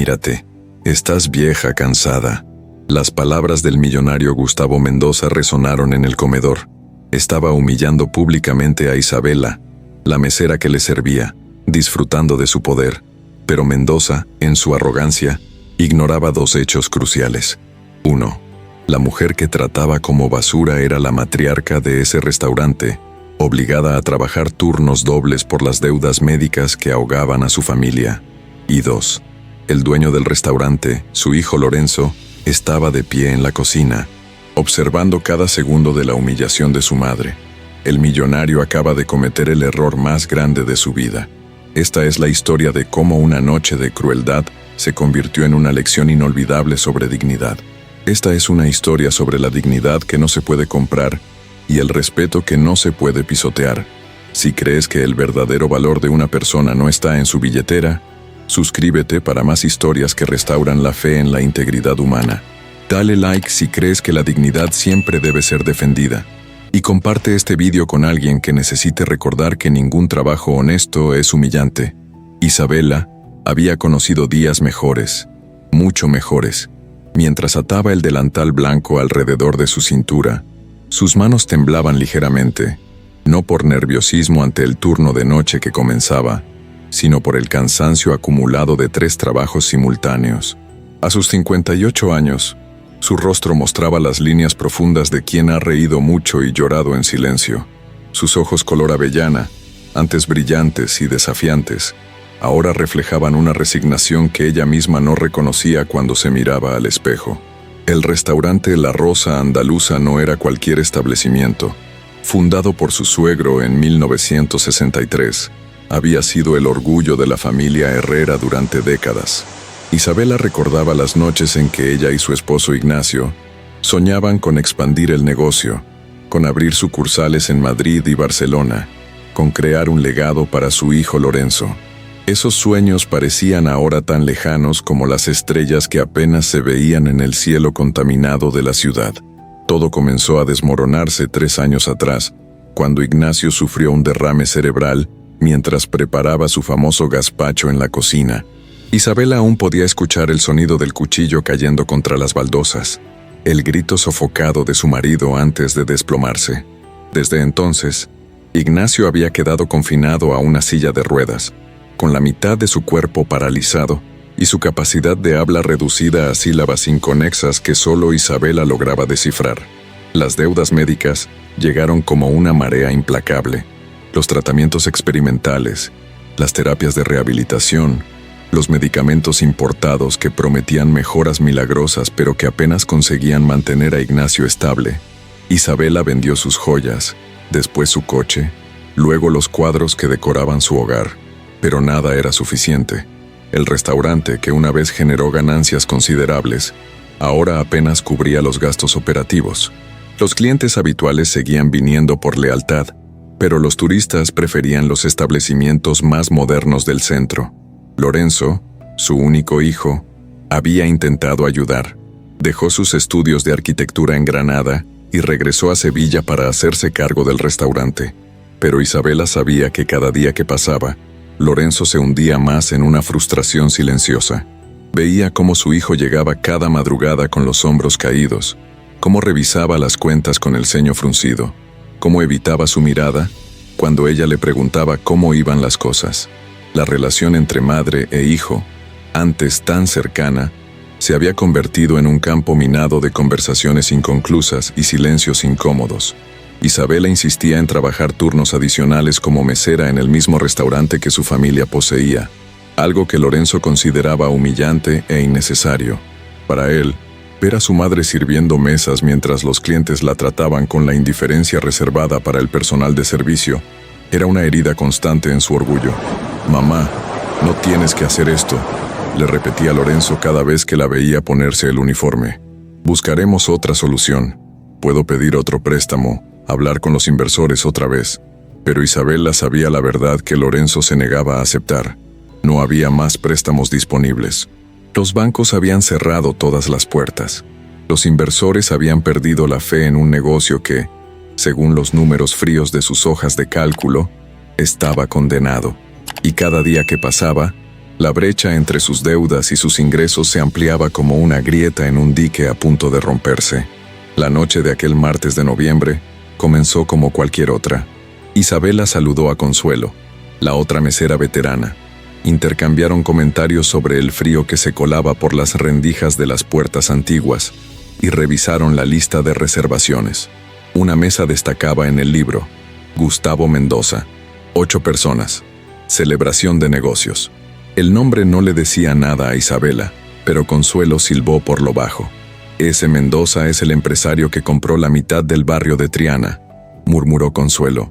mírate. Estás vieja, cansada. Las palabras del millonario Gustavo Mendoza resonaron en el comedor. Estaba humillando públicamente a Isabela, la mesera que le servía, disfrutando de su poder. Pero Mendoza, en su arrogancia, ignoraba dos hechos cruciales. 1. La mujer que trataba como basura era la matriarca de ese restaurante, obligada a trabajar turnos dobles por las deudas médicas que ahogaban a su familia. Y 2. El dueño del restaurante, su hijo Lorenzo, estaba de pie en la cocina, observando cada segundo de la humillación de su madre. El millonario acaba de cometer el error más grande de su vida. Esta es la historia de cómo una noche de crueldad se convirtió en una lección inolvidable sobre dignidad. Esta es una historia sobre la dignidad que no se puede comprar y el respeto que no se puede pisotear. Si crees que el verdadero valor de una persona no está en su billetera, suscríbete para más historias que restauran la fe en la integridad humana. Dale like si crees que la dignidad siempre debe ser defendida. Y comparte este vídeo con alguien que necesite recordar que ningún trabajo honesto es humillante. Isabela había conocido días mejores, mucho mejores. Mientras ataba el delantal blanco alrededor de su cintura, sus manos temblaban ligeramente, no por nerviosismo ante el turno de noche que comenzaba, sino por el cansancio acumulado de 3 trabajos simultáneos. A sus 58 años, su rostro mostraba las líneas profundas de quien ha reído mucho y llorado en silencio. Sus ojos color avellana, antes brillantes y desafiantes, ahora reflejaban una resignación que ella misma no reconocía cuando se miraba al espejo. El restaurante La Rosa Andaluza no era cualquier establecimiento. Fundado por su suegro en 1963, había sido el orgullo de la familia Herrera durante décadas. Isabela recordaba las noches en que ella y su esposo Ignacio soñaban con expandir el negocio, con abrir sucursales en Madrid y Barcelona, con crear un legado para su hijo Lorenzo. Esos sueños parecían ahora tan lejanos como las estrellas que apenas se veían en el cielo contaminado de la ciudad. Todo comenzó a desmoronarse 3 años atrás, cuando Ignacio sufrió un derrame cerebral mientras preparaba su famoso gazpacho en la cocina. Isabela aún podía escuchar el sonido del cuchillo cayendo contra las baldosas, el grito sofocado de su marido antes de desplomarse. Desde entonces, Ignacio había quedado confinado a una silla de ruedas, con la mitad de su cuerpo paralizado y su capacidad de habla reducida a sílabas inconexas que solo Isabela lograba descifrar. Las deudas médicas llegaron como una marea implacable. Los tratamientos experimentales, las terapias de rehabilitación, los medicamentos importados que prometían mejoras milagrosas pero que apenas conseguían mantener a Ignacio estable. Isabela vendió sus joyas, después su coche, luego los cuadros que decoraban su hogar. Pero nada era suficiente. El restaurante, que una vez generó ganancias considerables, ahora apenas cubría los gastos operativos. Los clientes habituales seguían viniendo por lealtad, pero los turistas preferían los establecimientos más modernos del centro. Lorenzo, su único hijo, había intentado ayudar. Dejó sus estudios de arquitectura en Granada y regresó a Sevilla para hacerse cargo del restaurante. Pero Isabela sabía que cada día que pasaba, Lorenzo se hundía más en una frustración silenciosa. Veía cómo su hijo llegaba cada madrugada con los hombros caídos, cómo revisaba las cuentas con el ceño fruncido, cómo evitaba su mirada cuando ella le preguntaba cómo iban las cosas. La relación entre madre e hijo, antes tan cercana, se había convertido en un campo minado de conversaciones inconclusas y silencios incómodos. Isabela insistía en trabajar turnos adicionales como mesera en el mismo restaurante que su familia poseía, algo que Lorenzo consideraba humillante e innecesario. Para él, ver a su madre sirviendo mesas mientras los clientes la trataban con la indiferencia reservada para el personal de servicio era una herida constante en su orgullo. «Mamá, no tienes que hacer esto», le repetía Lorenzo cada vez que la veía ponerse el uniforme. «Buscaremos otra solución. Puedo pedir otro préstamo, hablar con los inversores otra vez». Pero Isabela sabía la verdad que Lorenzo se negaba a aceptar. No había más préstamos disponibles. Los bancos habían cerrado todas las puertas. Los inversores habían perdido la fe en un negocio que, según los números fríos de sus hojas de cálculo, estaba condenado. Y cada día que pasaba, La brecha entre sus deudas y sus ingresos se ampliaba como una grieta en un dique a punto de romperse. La noche de aquel martes de noviembre comenzó como cualquier otra. Isabela saludó a Consuelo, la otra mesera veterana. Intercambiaron comentarios sobre el frío que se colaba por las rendijas de las puertas antiguas y revisaron la lista de reservaciones. Una mesa destacaba en el libro: Gustavo Mendoza, 8 personas, celebración de negocios. El nombre no le decía nada a Isabela, pero Consuelo silbó por lo bajo. Ese Mendoza es el empresario que compró la mitad del barrio de Triana, murmuró Consuelo.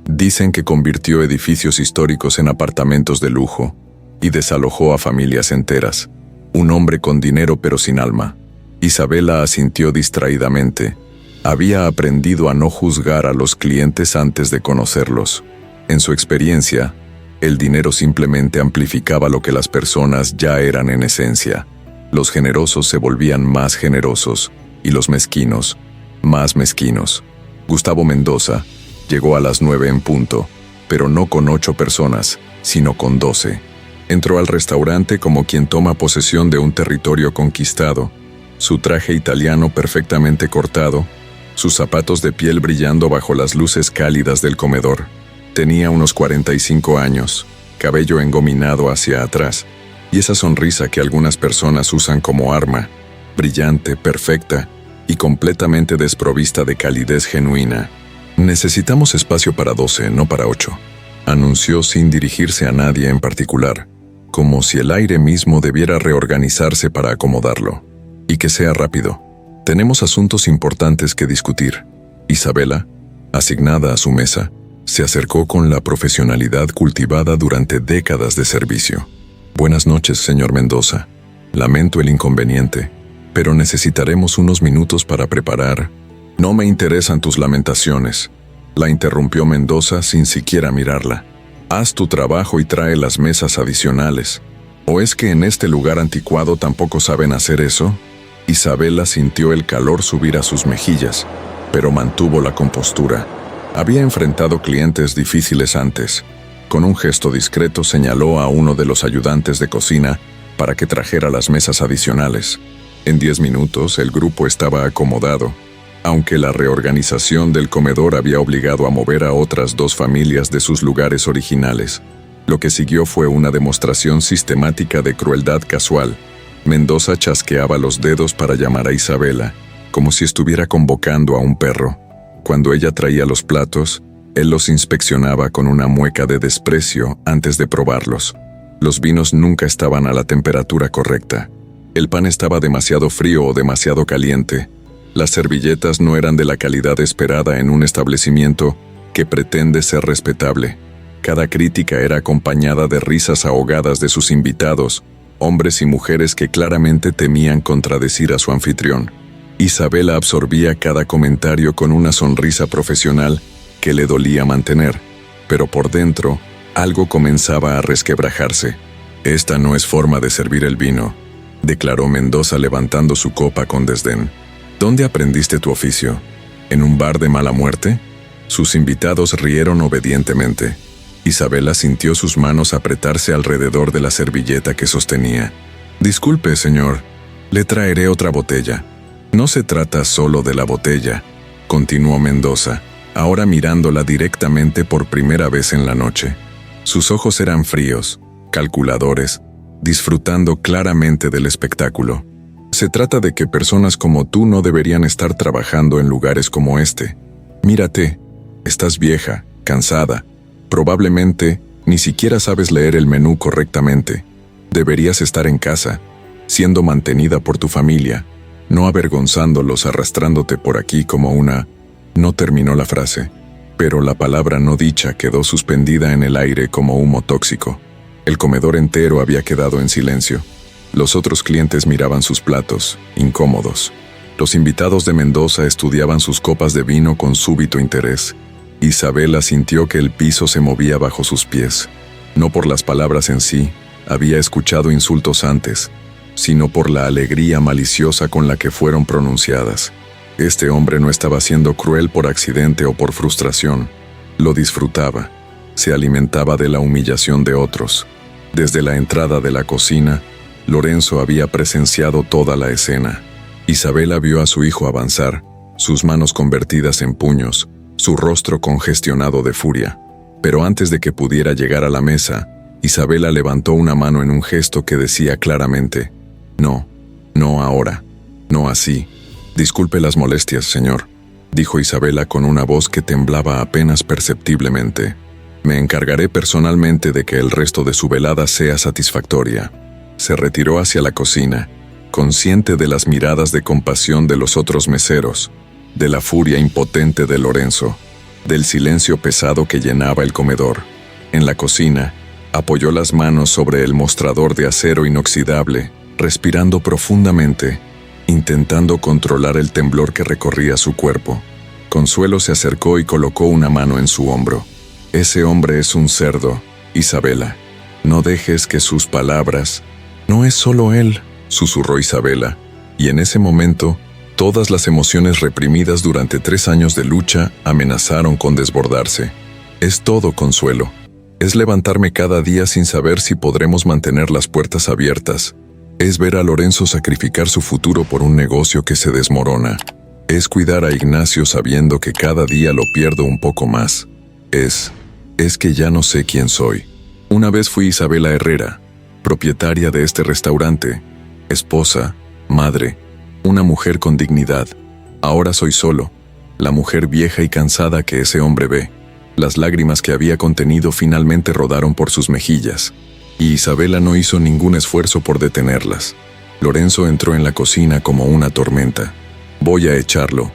Dicen que convirtió edificios históricos en apartamentos de lujo y desalojó a familias enteras. Un hombre con dinero pero sin alma. Isabela asintió distraídamente. Había aprendido a no juzgar a los clientes antes de conocerlos. En su experiencia, el dinero simplemente amplificaba lo que las personas ya eran en esencia. Los generosos se volvían más generosos y los mezquinos, más mezquinos. Gustavo Mendoza llegó a las 9 en punto, pero no con 8 personas, sino con 12. Entró al restaurante como quien toma posesión de un territorio conquistado, su traje italiano perfectamente cortado, sus zapatos de piel brillando bajo las luces cálidas del comedor. Tenía unos 45 años, cabello engominado hacia atrás, y esa sonrisa que algunas personas usan como arma, brillante, perfecta y completamente desprovista de calidez genuina. Necesitamos espacio para 12, no para 8, anunció sin dirigirse a nadie en particular, como si el aire mismo debiera reorganizarse para acomodarlo. Y que sea rápido. Tenemos asuntos importantes que discutir. Isabela, asignada a su mesa, se acercó con la profesionalidad cultivada durante décadas de servicio. Buenas noches, señor Mendoza. Lamento el inconveniente, pero necesitaremos unos minutos para preparar. No me interesan tus lamentaciones, la interrumpió Mendoza sin siquiera mirarla. Haz tu trabajo y trae las mesas adicionales. ¿O es que en este lugar anticuado tampoco saben hacer eso? Isabela sintió el calor subir a sus mejillas, pero mantuvo la compostura. Había enfrentado clientes difíciles antes. Con un gesto discreto señaló a uno de los ayudantes de cocina para que trajera las mesas adicionales. En 10 minutos el grupo estaba acomodado, aunque la reorganización del comedor había obligado a mover a otras 2 familias de sus lugares originales. Lo que siguió fue una demostración sistemática de crueldad casual. Mendoza chasqueaba los dedos para llamar a Isabela, como si estuviera convocando a un perro. Cuando ella traía los platos, él los inspeccionaba con una mueca de desprecio antes de probarlos. Los vinos nunca estaban a la temperatura correcta. El pan estaba demasiado frío o demasiado caliente. Las servilletas no eran de la calidad esperada en un establecimiento que pretende ser respetable. Cada crítica era acompañada de risas ahogadas de sus invitados, hombres y mujeres que claramente temían contradecir a su anfitrión. Isabela absorbía cada comentario con una sonrisa profesional que le dolía mantener, pero por dentro algo comenzaba a resquebrajarse. Esta no es forma de servir el vino, declaró Mendoza levantando su copa con desdén. ¿Dónde aprendiste tu oficio? ¿En un bar de mala muerte? Sus invitados rieron obedientemente. Isabela sintió sus manos apretarse alrededor de la servilleta que sostenía. Disculpe, señor, le traeré otra botella. No se trata solo de la botella, continuó Mendoza, ahora mirándola directamente por primera vez en la noche. Sus ojos eran fríos, calculadores, disfrutando claramente del espectáculo. Se trata de que personas como tú no deberían estar trabajando en lugares como este. Mírate, estás vieja, cansada. Probablemente ni siquiera sabes leer el menú correctamente. Deberías estar en casa, siendo mantenida por tu familia, no avergonzándolos arrastrándote por aquí como una... No terminó la frase, pero la palabra no dicha quedó suspendida en el aire como humo tóxico. El comedor entero había quedado en silencio. Los otros clientes miraban sus platos, incómodos. Los invitados de Mendoza estudiaban sus copas de vino con súbito interés. Isabela sintió que el piso se movía bajo sus pies. No por las palabras en sí, había escuchado insultos antes, sino por la alegría maliciosa con la que fueron pronunciadas. Este hombre no estaba siendo cruel por accidente o por frustración. Lo disfrutaba. Se alimentaba de la humillación de otros. Desde la entrada de la cocina, Lorenzo había presenciado toda la escena. Isabela vio a su hijo avanzar, sus manos convertidas en puños, su rostro congestionado de furia. Pero antes de que pudiera llegar a la mesa, Isabela levantó una mano en un gesto que decía claramente: «No, no ahora, no así. Disculpe las molestias, señor», dijo Isabela con una voz que temblaba apenas perceptiblemente. «Me encargaré personalmente de que el resto de su velada sea satisfactoria». Se retiró hacia la cocina, consciente de las miradas de compasión de los otros meseros, de la furia impotente de Lorenzo, del silencio pesado que llenaba el comedor. En la cocina, apoyó las manos sobre el mostrador de acero inoxidable, respirando profundamente, intentando controlar el temblor que recorría su cuerpo. Consuelo se acercó y colocó una mano en su hombro. «Ese hombre es un cerdo, Isabela. No dejes que sus palabras...». «No es solo él», susurró Isabela, y en ese momento, todas las emociones reprimidas durante 3 años de lucha amenazaron con desbordarse. «Es todo, Consuelo. Es levantarme cada día sin saber si podremos mantener las puertas abiertas. Es ver a Lorenzo sacrificar su futuro por un negocio que se desmorona. Es cuidar a Ignacio sabiendo que cada día lo pierdo un poco más. Es que ya no sé quién soy. Una vez fui Isabela Herrera, propietaria de este restaurante, esposa, madre, una mujer con dignidad. Ahora soy solo, la mujer vieja y cansada que ese hombre ve». Las lágrimas que había contenido finalmente rodaron por sus mejillas, y Isabela no hizo ningún esfuerzo por detenerlas. Lorenzo entró en la cocina como una tormenta. «Voy a echarlo»,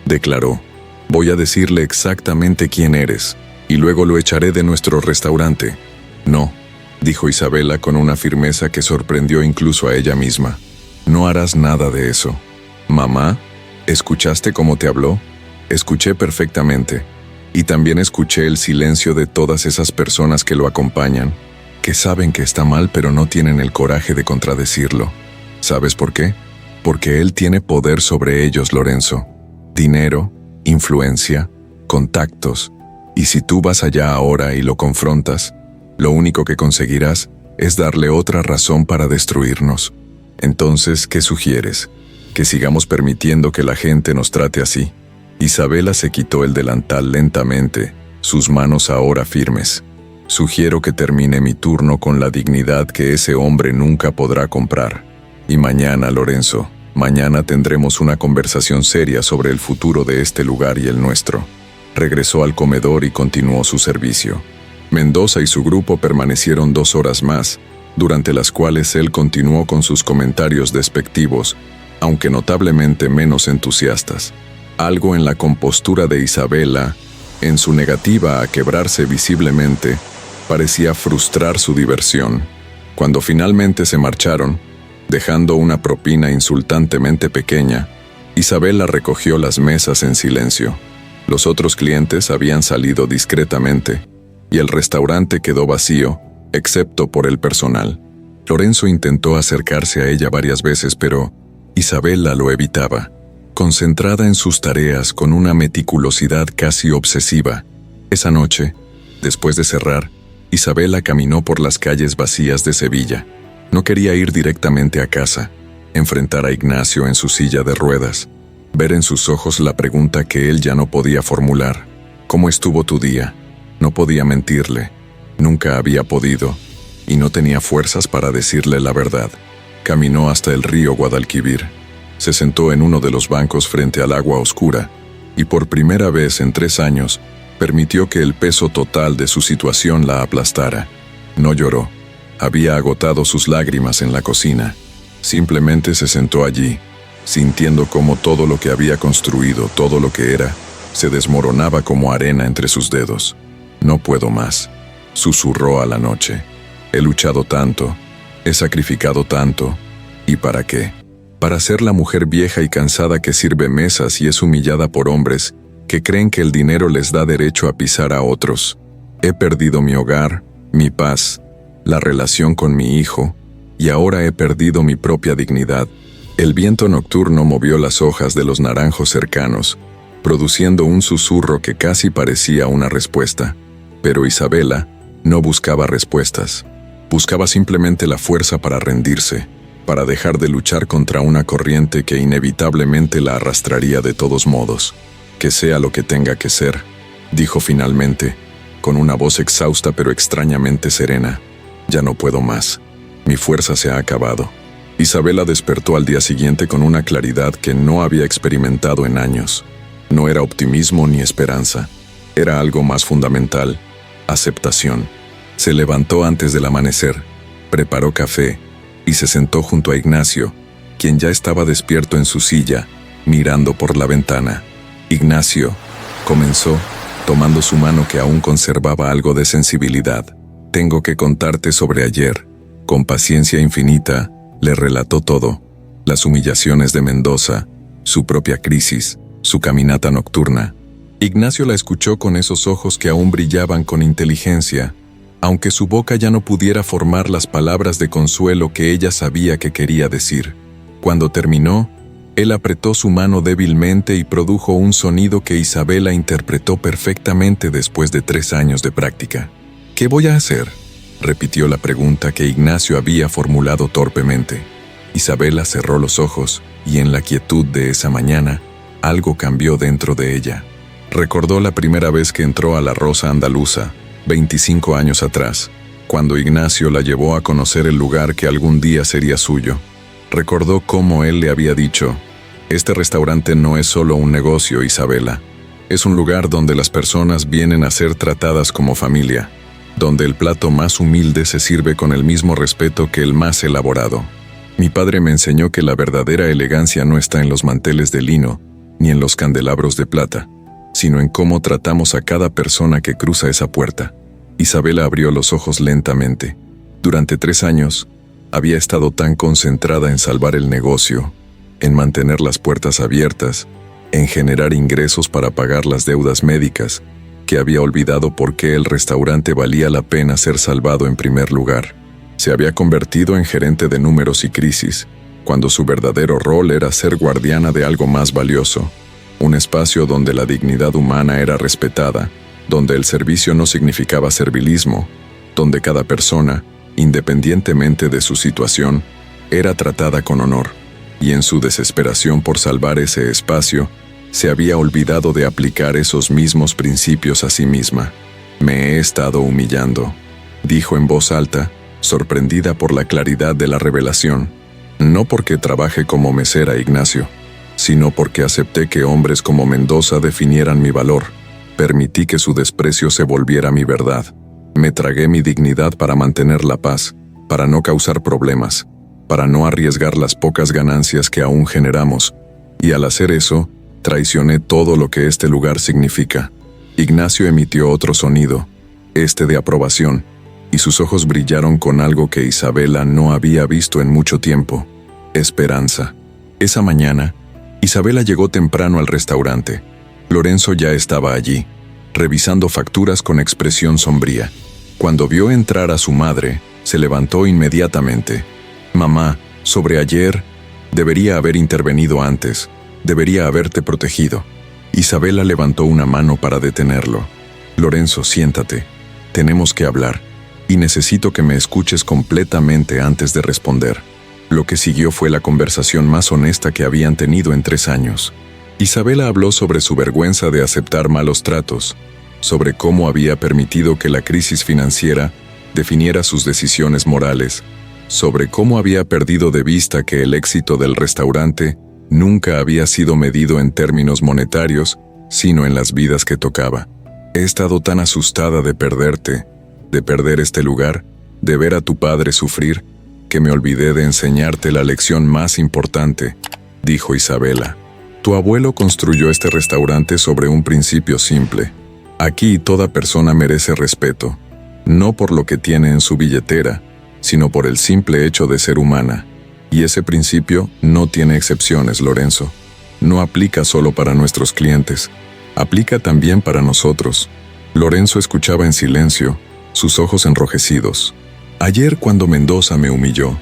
declaró. «Voy a decirle exactamente quién eres, y luego lo echaré de nuestro restaurante». «No», dijo Isabela con una firmeza que sorprendió incluso a ella misma. «No harás nada de eso». «Mamá, ¿escuchaste cómo te habló?» «Escuché perfectamente. Y también escuché el silencio de todas esas personas que lo acompañan, que saben que está mal pero no tienen el coraje de contradecirlo. ¿Sabes por qué? Porque él tiene poder sobre ellos, Lorenzo. Dinero, influencia, contactos. Y si tú vas allá ahora y lo confrontas, lo único que conseguirás es darle otra razón para destruirnos. Entonces, ¿qué sugieres? ¿Que sigamos permitiendo que la gente nos trate así?» Isabela se quitó el delantal lentamente, sus manos ahora firmes. «Sugiero que termine mi turno con la dignidad que ese hombre nunca podrá comprar. Y mañana, Lorenzo, mañana tendremos una conversación seria sobre el futuro de este lugar y el nuestro». Regresó al comedor y continuó su servicio. Mendoza y su grupo permanecieron 2 horas más, durante las cuales él continuó con sus comentarios despectivos, aunque notablemente menos entusiastas. Algo en la compostura de Isabela, en su negativa a quebrarse visiblemente, parecía frustrar su diversión. Cuando finalmente se marcharon, dejando una propina insultantemente pequeña, Isabela recogió las mesas en silencio. Los otros clientes habían salido discretamente, y el restaurante quedó vacío, excepto por el personal. Lorenzo intentó acercarse a ella varias veces, pero Isabela lo evitaba, concentrada en sus tareas con una meticulosidad casi obsesiva. Esa noche, después de cerrar, Isabela caminó por las calles vacías de Sevilla. No quería ir directamente a casa, enfrentar a Ignacio en su silla de ruedas, ver en sus ojos la pregunta que él ya no podía formular. «¿Cómo estuvo tu día?». No podía mentirle, nunca había podido, y no tenía fuerzas para decirle la verdad. Caminó hasta el río Guadalquivir. Se sentó en uno de los bancos frente al agua oscura, y por primera vez en 3 años, permitió que el peso total de su situación la aplastara. No lloró. Había agotado sus lágrimas en la cocina. Simplemente se sentó allí, sintiendo cómo todo lo que había construido, todo lo que era, se desmoronaba como arena entre sus dedos. «No puedo más», susurró a la noche. «He luchado tanto, he sacrificado tanto, ¿y para qué? Para ser la mujer vieja y cansada que sirve mesas y es humillada por hombres que creen que el dinero les da derecho a pisar a otros. He perdido mi hogar, mi paz, la relación con mi hijo, y ahora he perdido mi propia dignidad». El viento nocturno movió las hojas de los naranjos cercanos, produciendo un susurro que casi parecía una respuesta. Pero Isabela no buscaba respuestas. Buscaba simplemente la fuerza para rendirse, para dejar de luchar contra una corriente que inevitablemente la arrastraría de todos modos. Que sea lo que tenga que ser, dijo finalmente, con una voz exhausta pero extrañamente serena. Ya no puedo más. Mi fuerza se ha acabado. Isabela despertó al día siguiente con una claridad que no había experimentado en años. No era optimismo ni esperanza. Era algo más fundamental: aceptación. Se levantó antes del amanecer, preparó café y se sentó junto a Ignacio, quien ya estaba despierto en su silla, mirando por la ventana. Ignacio, comenzó, tomando su mano que aún conservaba algo de sensibilidad. Tengo que contarte sobre ayer. Con paciencia infinita, le relató todo: las humillaciones de Mendoza, su propia crisis, su caminata nocturna. Ignacio la escuchó con esos ojos que aún brillaban con inteligencia, aunque su boca ya no pudiera formar las palabras de consuelo que ella sabía que quería decir. Cuando terminó, él apretó su mano débilmente y produjo un sonido que Isabela interpretó perfectamente después de 3 años de práctica. «¿Qué voy a hacer?», repitió la pregunta que Ignacio había formulado torpemente. Isabela cerró los ojos y en la quietud de esa mañana, algo cambió dentro de ella. Recordó la primera vez que entró a la Rosa Andaluza, 25 años atrás, cuando Ignacio la llevó a conocer el lugar que algún día sería suyo. Recordó cómo él le había dicho: «Este restaurante no es solo un negocio, Isabela. Es un lugar donde las personas vienen a ser tratadas como familia, donde el plato más humilde se sirve con el mismo respeto que el más elaborado. Mi padre me enseñó que la verdadera elegancia no está en los manteles de lino, ni en los candelabros de plata, sino en cómo tratamos a cada persona que cruza esa puerta». Isabela abrió los ojos lentamente. Durante 3 años, había estado tan concentrada en salvar el negocio, en mantener las puertas abiertas, en generar ingresos para pagar las deudas médicas, que había olvidado por qué el restaurante valía la pena ser salvado en primer lugar. Se había convertido en gerente de números y crisis, cuando su verdadero rol era ser guardiana de algo más valioso, un espacio donde la dignidad humana era respetada, donde el servicio no significaba servilismo, donde cada persona, independientemente de su situación, era tratada con honor, y en su desesperación por salvar ese espacio, se había olvidado de aplicar esos mismos principios a sí misma. «Me he estado humillando», dijo en voz alta, sorprendida por la claridad de la revelación. «No porque trabaje como mesera, Ignacio, sino porque acepté que hombres como Mendoza definieran mi valor. Permití que su desprecio se volviera mi verdad. Me tragué mi dignidad para mantener la paz, para no causar problemas, para no arriesgar las pocas ganancias que aún generamos, y al hacer eso, traicioné todo lo que este lugar significa». Ignacio emitió otro sonido, este de aprobación, y sus ojos brillaron con algo que Isabela no había visto en mucho tiempo: esperanza. Esa mañana, Isabela llegó temprano al restaurante. Lorenzo ya estaba allí, revisando facturas con expresión sombría. Cuando vio entrar a su madre, se levantó inmediatamente. «Mamá, sobre ayer, debería haber intervenido antes, debería haberte protegido». Isabela levantó una mano para detenerlo. «Lorenzo, siéntate. Tenemos que hablar, y necesito que me escuches completamente antes de responder». Lo que siguió fue la conversación más honesta que habían tenido en 3 años. Isabela habló sobre su vergüenza de aceptar malos tratos, sobre cómo había permitido que la crisis financiera definiera sus decisiones morales, sobre cómo había perdido de vista que el éxito del restaurante nunca había sido medido en términos monetarios, sino en las vidas que tocaba. «He estado tan asustada de perderte, de perder este lugar, de ver a tu padre sufrir, que me olvidé de enseñarte la lección más importante», dijo Isabela. «Tu abuelo construyó este restaurante sobre un principio simple. Aquí toda persona merece respeto, no por lo que tiene en su billetera, sino por el simple hecho de ser humana. Y ese principio no tiene excepciones, Lorenzo. No aplica solo para nuestros clientes, aplica también para nosotros». Lorenzo escuchaba en silencio, sus ojos enrojecidos. «Ayer, cuando Mendoza me humilló,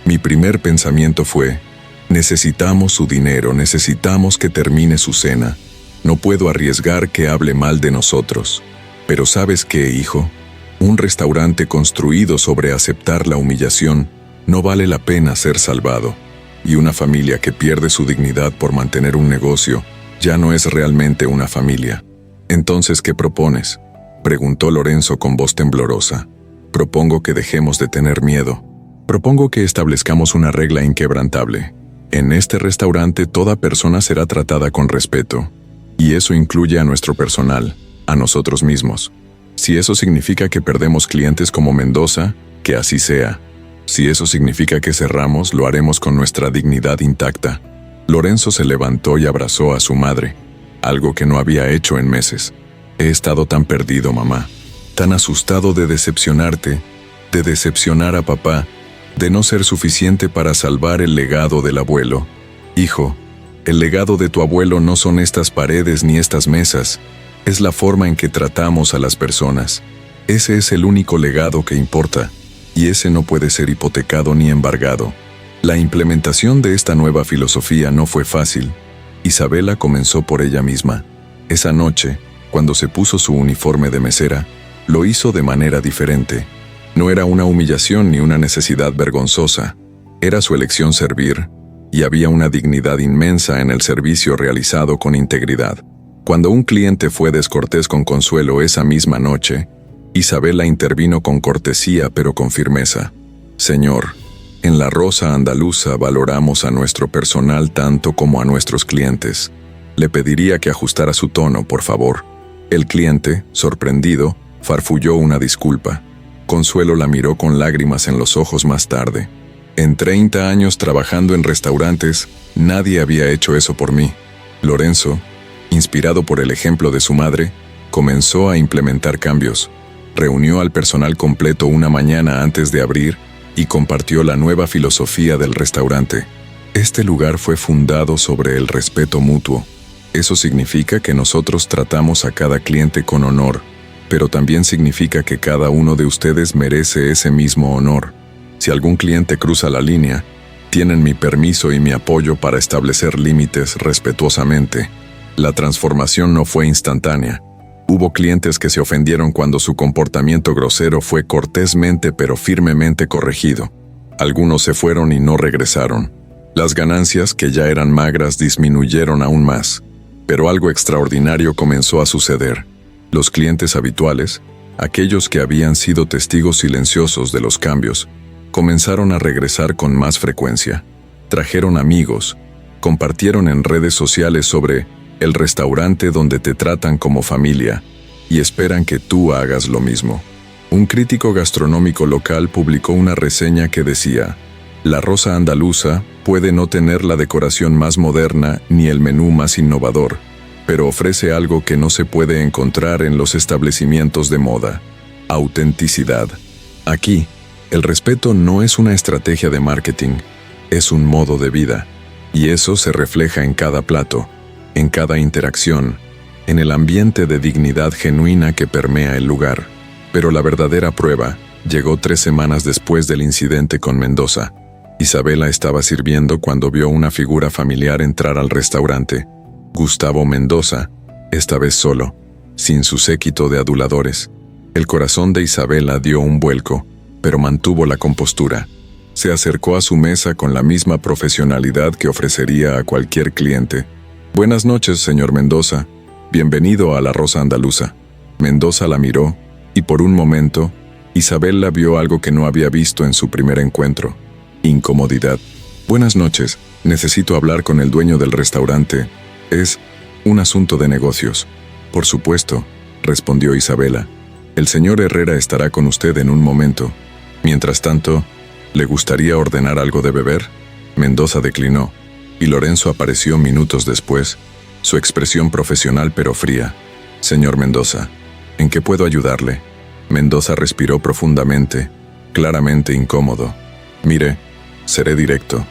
mi primer pensamiento fue: necesitamos su dinero, necesitamos que termine su cena. No puedo arriesgar que hable mal de nosotros. Pero ¿sabes qué, hijo? Un restaurante construido sobre aceptar la humillación no vale la pena ser salvado, y una familia que pierde su dignidad por mantener un negocio ya no es realmente una familia. «Entonces, ¿qué propones?», preguntó Lorenzo con voz temblorosa. «Propongo que dejemos de tener miedo. Propongo que establezcamos una regla inquebrantable. En este restaurante toda persona será tratada con respeto, y eso incluye a nuestro personal, a nosotros mismos. Si eso significa que perdemos clientes como Mendoza, que así sea. Si eso significa que cerramos, lo haremos con nuestra dignidad intacta». Lorenzo se levantó y abrazó a su madre, algo que no había hecho en meses. «He estado tan perdido, mamá, tan asustado de decepcionarte, de decepcionar a papá, de no ser suficiente para salvar el legado del abuelo. Hijo, el legado de tu abuelo no son estas paredes ni estas mesas, es la forma en que tratamos a las personas. Ese es el único legado que importa, y ese no puede ser hipotecado ni embargado». La implementación de esta nueva filosofía no fue fácil. Isabela comenzó por ella misma. Esa noche, cuando se puso su uniforme de mesera, lo hizo de manera diferente. No era una humillación ni una necesidad vergonzosa. Era su elección servir, y había una dignidad inmensa en el servicio realizado con integridad. Cuando un cliente fue descortés con Consuelo esa misma noche, Isabela intervino con cortesía pero con firmeza. «Señor, en La Rosa Andaluza valoramos a nuestro personal tanto como a nuestros clientes. Le pediría que ajustara su tono, por favor». El cliente, sorprendido, farfulló una disculpa. Consuelo la miró con lágrimas en los ojos más tarde. «En 30 años trabajando en restaurantes, nadie había hecho eso por mí». Lorenzo, inspirado por el ejemplo de su madre, comenzó a implementar cambios. Reunió al personal completo una mañana antes de abrir y compartió la nueva filosofía del restaurante. Este lugar fue fundado sobre el respeto mutuo. Eso significa que nosotros tratamos a cada cliente con honor, pero también significa que cada uno de ustedes merece ese mismo honor. Si algún cliente cruza la línea, tienen mi permiso y mi apoyo para establecer límites respetuosamente. La transformación no fue instantánea. Hubo clientes que se ofendieron cuando su comportamiento grosero fue cortésmente pero firmemente corregido. Algunos se fueron y no regresaron. Las ganancias, que ya eran magras, disminuyeron aún más. Pero algo extraordinario comenzó a suceder. Los clientes habituales, aquellos que habían sido testigos silenciosos de los cambios, comenzaron a regresar con más frecuencia. Trajeron amigos, compartieron en redes sociales sobre el restaurante donde te tratan como familia, y esperan que tú hagas lo mismo. Un crítico gastronómico local publicó una reseña que decía: «La Rosa Andaluza puede no tener la decoración más moderna ni el menú más innovador, pero ofrece algo que no se puede encontrar en los establecimientos de moda: autenticidad. Aquí, el respeto no es una estrategia de marketing, es un modo de vida, y eso se refleja en cada plato, en cada interacción, en el ambiente de dignidad genuina que permea el lugar». Pero la verdadera prueba llegó 3 semanas después del incidente con Mendoza. Isabela estaba sirviendo cuando vio una figura familiar entrar al restaurante. Gustavo Mendoza, esta vez solo, sin su séquito de aduladores. El corazón de Isabela dio un vuelco, pero mantuvo la compostura. Se acercó a su mesa con la misma profesionalidad que ofrecería a cualquier cliente. «Buenas noches, señor Mendoza. Bienvenido a La Rosa Andaluza». Mendoza la miró, y por un momento, Isabela vio algo que no había visto en su primer encuentro: incomodidad. «Buenas noches, necesito hablar con el dueño del restaurante. Es un asunto de negocios». «Por supuesto», respondió Isabela. «El señor Herrera estará con usted en un momento. Mientras tanto, ¿le gustaría ordenar algo de beber?». Mendoza declinó, y Lorenzo apareció minutos después, su expresión profesional pero fría. «Señor Mendoza, ¿en qué puedo ayudarle?». Mendoza respiró profundamente, claramente incómodo. «Mire, seré directo.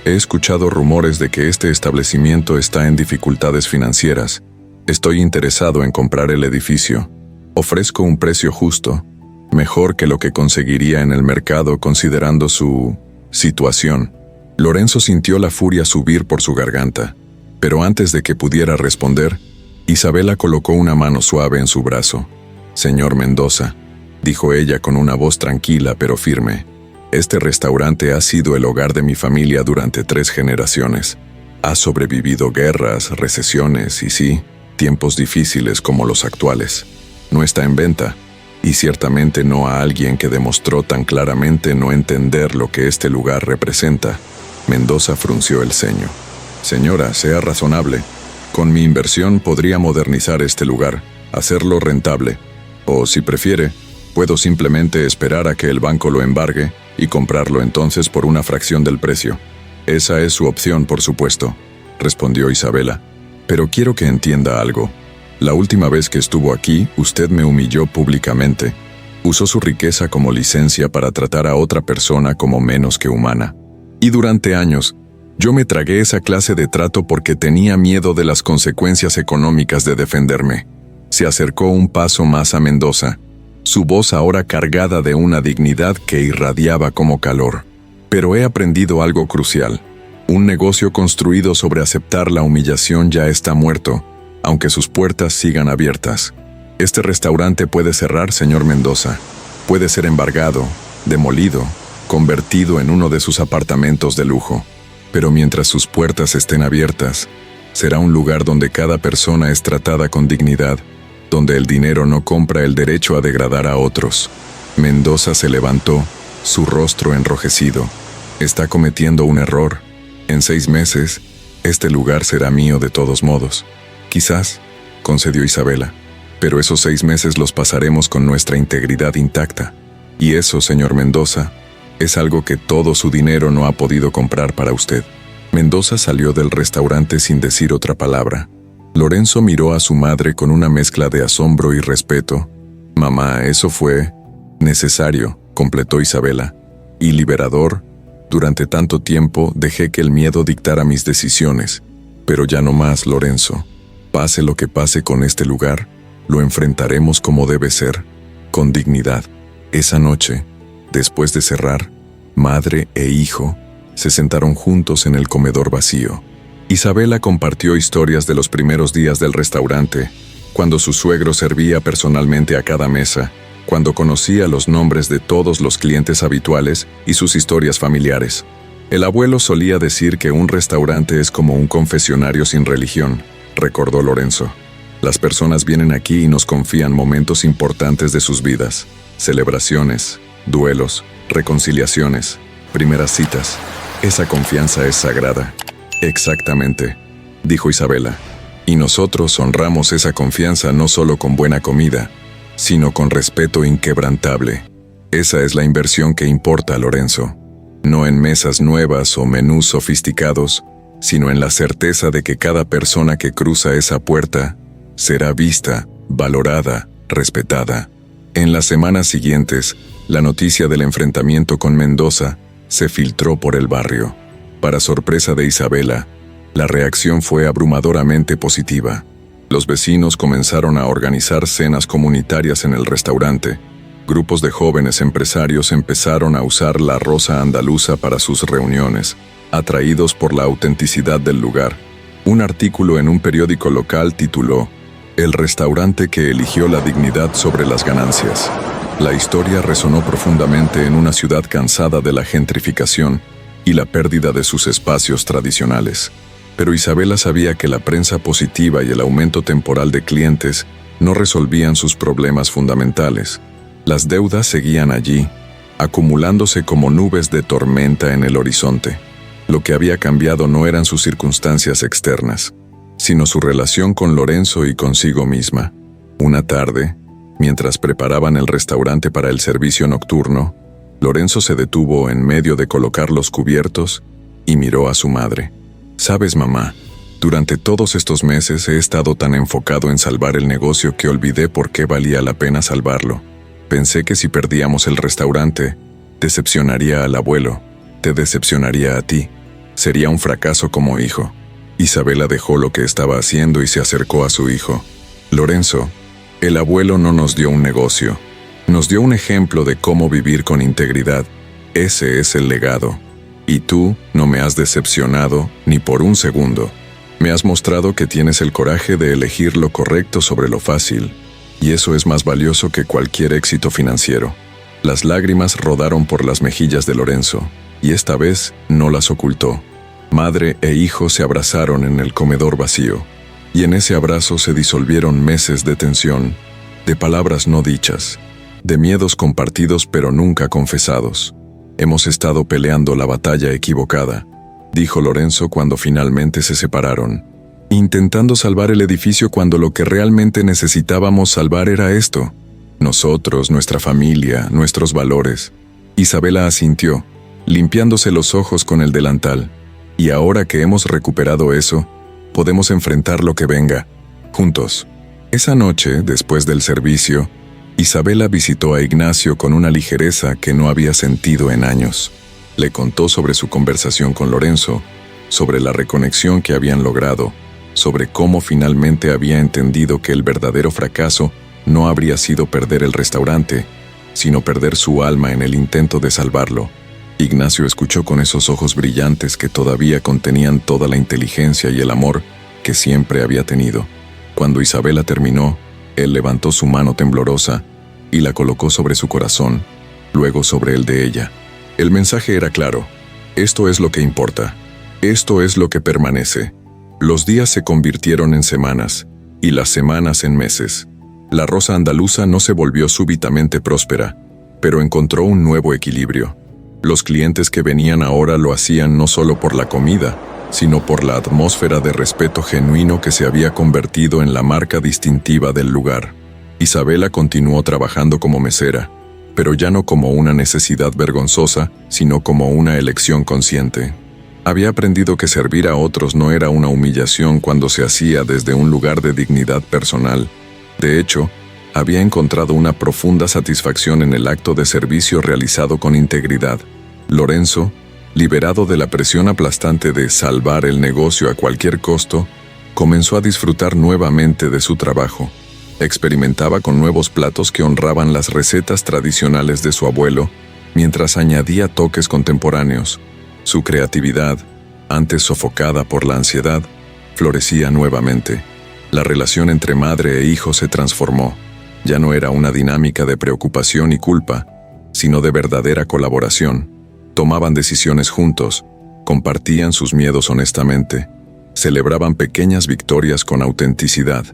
He escuchado rumores de que este establecimiento está en dificultades financieras. Estoy interesado en comprar el edificio. Ofrezco un precio justo, mejor que lo que conseguiría en el mercado considerando su situación». Lorenzo sintió la furia subir por su garganta, pero antes de que pudiera responder, Isabela colocó una mano suave en su brazo. «Señor Mendoza, dijo ella con una voz tranquila pero firme. Este restaurante ha sido el hogar de mi familia durante 3 generaciones. Ha sobrevivido guerras, recesiones y sí, tiempos difíciles como los actuales. No está en venta, y ciertamente no a alguien que demostró tan claramente no entender lo que este lugar representa. Mendoza frunció el ceño. Señora, sea razonable. Con mi inversión podría modernizar este lugar, hacerlo rentable. O, si prefiere, puedo simplemente esperar a que el banco lo embargue y comprarlo entonces por una fracción del precio. Esa es su opción, por supuesto, respondió Isabela. Pero quiero que entienda algo. La última vez que estuvo aquí, usted me humilló públicamente. Usó su riqueza como licencia para tratar a otra persona como menos que humana. Y durante años, yo me tragué esa clase de trato porque tenía miedo de las consecuencias económicas de defenderme. Se acercó un paso más a Mendoza, su voz ahora cargada de una dignidad que irradiaba como calor. Pero he aprendido algo crucial. Un negocio construido sobre aceptar la humillación ya está muerto, aunque sus puertas sigan abiertas. Este restaurante puede cerrar, señor Mendoza. Puede ser embargado, demolido, convertido en uno de sus apartamentos de lujo. Pero mientras sus puertas estén abiertas, será un lugar donde cada persona es tratada con dignidad, donde el dinero no compra el derecho a degradar a otros. Mendoza se levantó, su rostro enrojecido. Está cometiendo un error. En 6 meses, este lugar será mío de todos modos. Quizás, concedió Isabela, pero esos 6 meses los pasaremos con nuestra integridad intacta. Y eso, señor Mendoza, es algo que todo su dinero no ha podido comprar para usted. Mendoza salió del restaurante sin decir otra palabra. Lorenzo miró a su madre con una mezcla de asombro y respeto. Mamá, eso fue necesario, completó Isabela, y liberador. Durante tanto tiempo dejé que el miedo dictara mis decisiones, pero ya no más, Lorenzo. Pase lo que pase con este lugar, lo enfrentaremos como debe ser, con dignidad. Esa noche, después de cerrar, madre e hijo se sentaron juntos en el comedor vacío. Isabela compartió historias de los primeros días del restaurante, cuando su suegro servía personalmente a cada mesa, cuando conocía los nombres de todos los clientes habituales y sus historias familiares. El abuelo solía decir que un restaurante es como un confesionario sin religión, recordó Lorenzo. Las personas vienen aquí y nos confían momentos importantes de sus vidas, celebraciones, duelos, reconciliaciones, primeras citas. Esa confianza es sagrada. Exactamente, dijo Isabela. Y nosotros honramos esa confianza no solo con buena comida, sino con respeto inquebrantable. Esa es la inversión que importa, Lorenzo. No en mesas nuevas o menús sofisticados, sino en la certeza de que cada persona que cruza esa puerta será vista, valorada, respetada. En las semanas siguientes, la noticia del enfrentamiento con Mendoza se filtró por el barrio. Para sorpresa de Isabela, la reacción fue abrumadoramente positiva. Los vecinos comenzaron a organizar cenas comunitarias en el restaurante. Grupos de jóvenes empresarios empezaron a usar la rosa andaluza para sus reuniones, atraídos por la autenticidad del lugar. Un artículo en un periódico local tituló «El restaurante que eligió la dignidad sobre las ganancias». La historia resonó profundamente en una ciudad cansada de la gentrificación y la pérdida de sus espacios tradicionales. Pero Isabela sabía que la prensa positiva y el aumento temporal de clientes no resolvían sus problemas fundamentales. Las deudas seguían allí, acumulándose como nubes de tormenta en el horizonte. Lo que había cambiado no eran sus circunstancias externas, sino su relación con Lorenzo y consigo misma. Una tarde, mientras preparaban el restaurante para el servicio nocturno, Lorenzo se detuvo en medio de colocar los cubiertos y miró a su madre. «Sabes, mamá, durante todos estos meses he estado tan enfocado en salvar el negocio que olvidé por qué valía la pena salvarlo. Pensé que si perdíamos el restaurante, decepcionaría al abuelo, te decepcionaría a ti. Sería un fracaso como hijo». Isabela dejó lo que estaba haciendo y se acercó a su hijo. «Lorenzo, el abuelo no nos dio un negocio. Nos dio un ejemplo de cómo vivir con integridad. Ese es el legado. Y tú no me has decepcionado ni por un segundo. Me has mostrado que tienes el coraje de elegir lo correcto sobre lo fácil. y eso es más valioso que cualquier éxito financiero. Las lágrimas rodaron por las mejillas de Lorenzo, y esta vez no las ocultó. Madre e hijo se abrazaron en el comedor vacío, y en ese abrazo se disolvieron meses de tensión, de palabras no dichas, de miedos compartidos pero nunca confesados. Hemos estado peleando la batalla equivocada, dijo Lorenzo cuando finalmente se separaron, intentando salvar el edificio cuando lo que realmente necesitábamos salvar era esto. Nosotros, nuestra familia, nuestros valores. Isabela asintió, limpiándose los ojos con el delantal. Y ahora que hemos recuperado eso, podemos enfrentar lo que venga, juntos. Esa noche, después del servicio, Isabela visitó a Ignacio con una ligereza que no había sentido en años. Le contó sobre su conversación con Lorenzo, sobre la reconexión que habían logrado, sobre cómo finalmente había entendido que el verdadero fracaso no habría sido perder el restaurante, sino perder su alma en el intento de salvarlo. Ignacio escuchó con esos ojos brillantes que todavía contenían toda la inteligencia y el amor que siempre había tenido. Cuando Isabela terminó, él levantó su mano temblorosa y la colocó sobre su corazón, luego sobre el de ella. El mensaje era claro: esto es lo que importa, esto es lo que permanece. Los días se convirtieron en semanas, y las semanas en meses. La rosa andaluza no se volvió súbitamente próspera, pero encontró un nuevo equilibrio. Los clientes que venían ahora lo hacían no solo por la comida, sino por la atmósfera de respeto genuino que se había convertido en la marca distintiva del lugar. Isabela continuó trabajando como mesera, pero ya no como una necesidad vergonzosa, sino como una elección consciente. Había aprendido que servir a otros no era una humillación cuando se hacía desde un lugar de dignidad personal. De hecho, había encontrado una profunda satisfacción en el acto de servicio realizado con integridad. Lorenzo, liberado de la presión aplastante de salvar el negocio a cualquier costo, comenzó a disfrutar nuevamente de su trabajo. Experimentaba con nuevos platos que honraban las recetas tradicionales de su abuelo, mientras añadía toques contemporáneos. Su creatividad, antes sofocada por la ansiedad, florecía nuevamente. La relación entre madre e hijo se transformó. Ya no era una dinámica de preocupación y culpa, sino de verdadera colaboración. Tomaban decisiones juntos, compartían sus miedos honestamente, celebraban pequeñas victorias con autenticidad.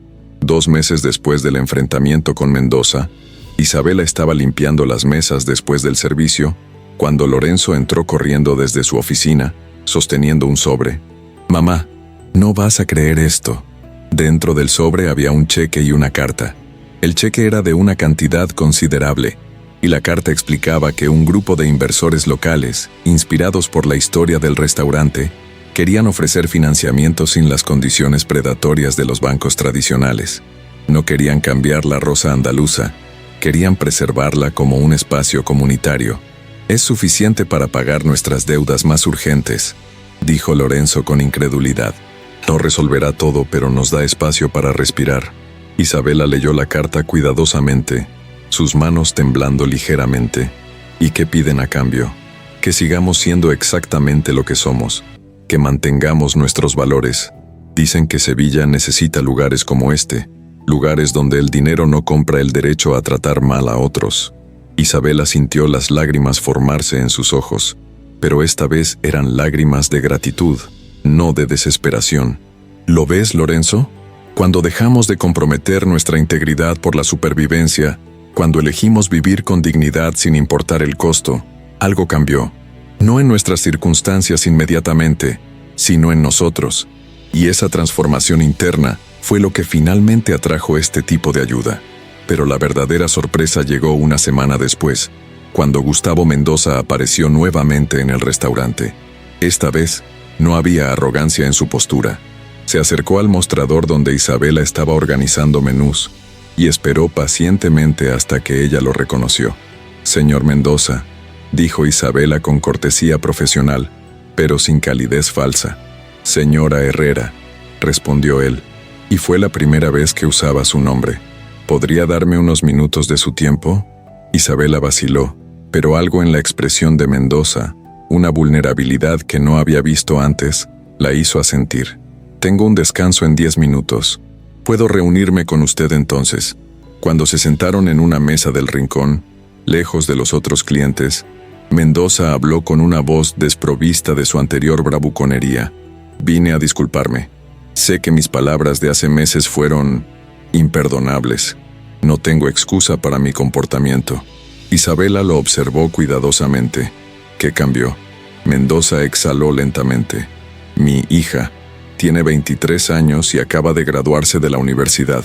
2 meses después del enfrentamiento con Mendoza, Isabela estaba limpiando las mesas después del servicio, cuando Lorenzo entró corriendo desde su oficina, sosteniendo un sobre. «Mamá, no vas a creer esto». Dentro del sobre había un cheque y una carta. El cheque era de una cantidad considerable, y la carta explicaba que un grupo de inversores locales, inspirados por la historia del restaurante, querían ofrecer financiamiento sin las condiciones predatorias de los bancos tradicionales. No querían cambiar la rosa andaluza, querían preservarla como un espacio comunitario. «Es suficiente para pagar nuestras deudas más urgentes», dijo Lorenzo con incredulidad. «No resolverá todo, pero nos da espacio para respirar». Isabela leyó la carta cuidadosamente, sus manos temblando ligeramente. «¿Y qué piden a cambio?» «Que sigamos siendo exactamente lo que somos, que mantengamos nuestros valores. Dicen que Sevilla necesita lugares como este, lugares donde el dinero no compra el derecho a tratar mal a otros». Isabela sintió las lágrimas formarse en sus ojos, pero esta vez eran lágrimas de gratitud, no de desesperación. «¿Lo ves, Lorenzo? Cuando dejamos de comprometer nuestra integridad por la supervivencia, cuando elegimos vivir con dignidad sin importar el costo, algo cambió. No en nuestras circunstancias inmediatamente, sino en nosotros. Y esa transformación interna fue lo que finalmente atrajo este tipo de ayuda». Pero la verdadera sorpresa llegó una semana después, cuando Gustavo Mendoza apareció nuevamente en el restaurante. Esta vez, no había arrogancia en su postura. Se acercó al mostrador donde Isabela estaba organizando menús, y esperó pacientemente hasta que ella lo reconoció. «Señor Mendoza», dijo Isabela con cortesía profesional, pero sin calidez falsa. «Señora Herrera», respondió él, y fue la primera vez que usaba su nombre. «¿Podría darme unos minutos de su tiempo?» Isabela vaciló, pero algo en la expresión de Mendoza, una vulnerabilidad que no había visto antes, la hizo asentir. «Tengo un descanso en 10 minutos. ¿Puedo reunirme con usted entonces?». Cuando se sentaron en una mesa del rincón, lejos de los otros clientes, Mendoza habló con una voz desprovista de su anterior bravuconería. Vine a disculparme. Sé que mis palabras de hace meses fueron imperdonables. No tengo excusa para mi comportamiento. Isabela lo observó cuidadosamente. ¿Qué cambió? Mendoza exhaló lentamente. Mi hija tiene 23 años y acaba de graduarse de la universidad.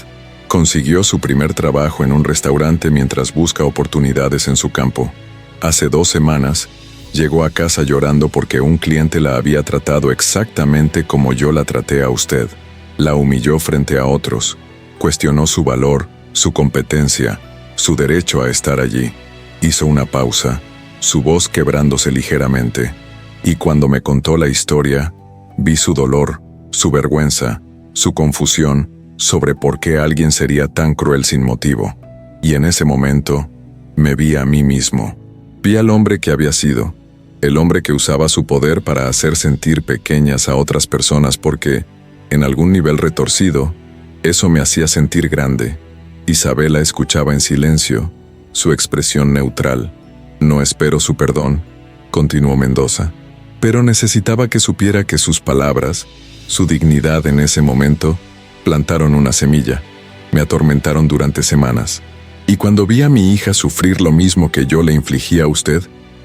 Consiguió su primer trabajo en un restaurante mientras busca oportunidades en su campo. Hace 2 semanas, llegó a casa llorando porque un cliente la había tratado exactamente como yo la traté a usted. La humilló frente a otros. Cuestionó su valor, su competencia, su derecho a estar allí. Hizo una pausa, su voz quebrándose ligeramente. Y cuando me contó la historia, vi su dolor, su vergüenza, su confusión sobre por qué alguien sería tan cruel sin motivo. Y en ese momento, me vi a mí mismo. Vi al hombre que había sido, el hombre que usaba su poder para hacer sentir pequeñas a otras personas porque, en algún nivel retorcido, eso me hacía sentir grande. Isabela escuchaba en silencio, su expresión neutral. No espero su perdón, continuó Mendoza, pero necesitaba que supiera que sus palabras, su dignidad en ese momento, plantaron una semilla, me atormentaron durante semanas. Y cuando vi a mi hija sufrir lo mismo que yo le infligí a usted,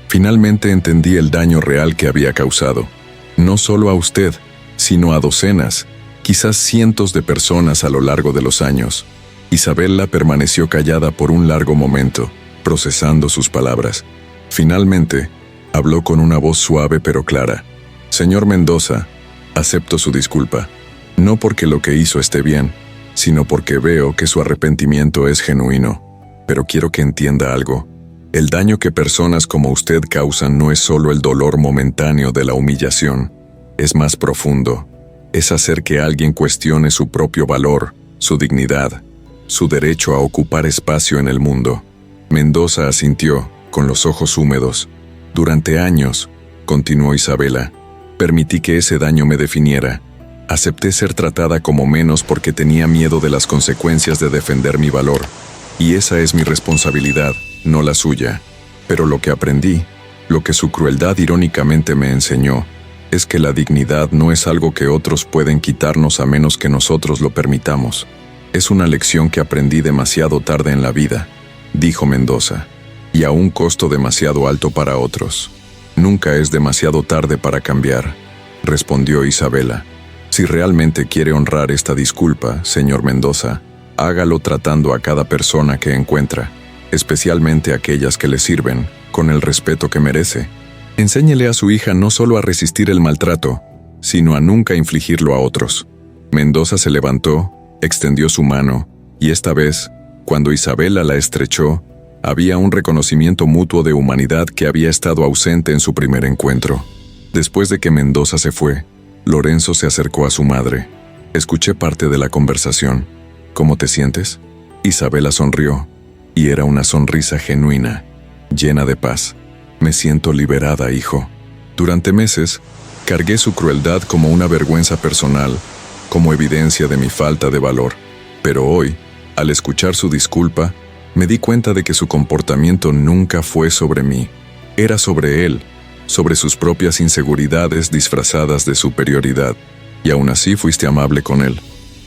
finalmente entendí el daño real que había causado. No solo a usted, sino a docenas, quizás cientos de personas a lo largo de los años. Isabela permaneció callada por un largo momento, procesando sus palabras. Finalmente, habló con una voz suave pero clara. Señor Mendoza, acepto su disculpa. No porque lo que hizo esté bien, sino porque veo que su arrepentimiento es genuino. Pero quiero que entienda algo. El daño que personas como usted causan no es solo el dolor momentáneo de la humillación. Es más profundo. Es hacer que alguien cuestione su propio valor, su dignidad, su derecho a ocupar espacio en el mundo. Mendoza asintió, con los ojos húmedos. Durante años, continuó Isabela, permití que ese daño me definiera. Acepté ser tratada como menos porque tenía miedo de las consecuencias de defender mi valor. Y esa es mi responsabilidad, no la suya. Pero lo que aprendí, lo que su crueldad irónicamente me enseñó, es que la dignidad no es algo que otros pueden quitarnos a menos que nosotros lo permitamos. Es una lección que aprendí demasiado tarde en la vida, dijo Mendoza, y a un costo demasiado alto para otros. Nunca es demasiado tarde para cambiar, respondió Isabela. Si realmente quiere honrar esta disculpa, señor Mendoza, hágalo tratando a cada persona que encuentra, especialmente aquellas que le sirven, con el respeto que merece. Enséñele a su hija no solo a resistir el maltrato, sino a nunca infligirlo a otros. Mendoza se levantó, extendió su mano, y esta vez, cuando Isabela la estrechó, había un reconocimiento mutuo de humanidad que había estado ausente en su primer encuentro. Después de que Mendoza se fue, Lorenzo se acercó a su madre. Escuché parte de la conversación. ¿Cómo te sientes? Isabela sonrió, y era una sonrisa genuina, llena de paz. Me siento liberada, hijo. Durante meses, cargué su crueldad como una vergüenza personal, como evidencia de mi falta de valor. Pero hoy, al escuchar su disculpa, me di cuenta de que su comportamiento nunca fue sobre mí. Era sobre él, sobre sus propias inseguridades disfrazadas de superioridad. Y aún así fuiste amable con él.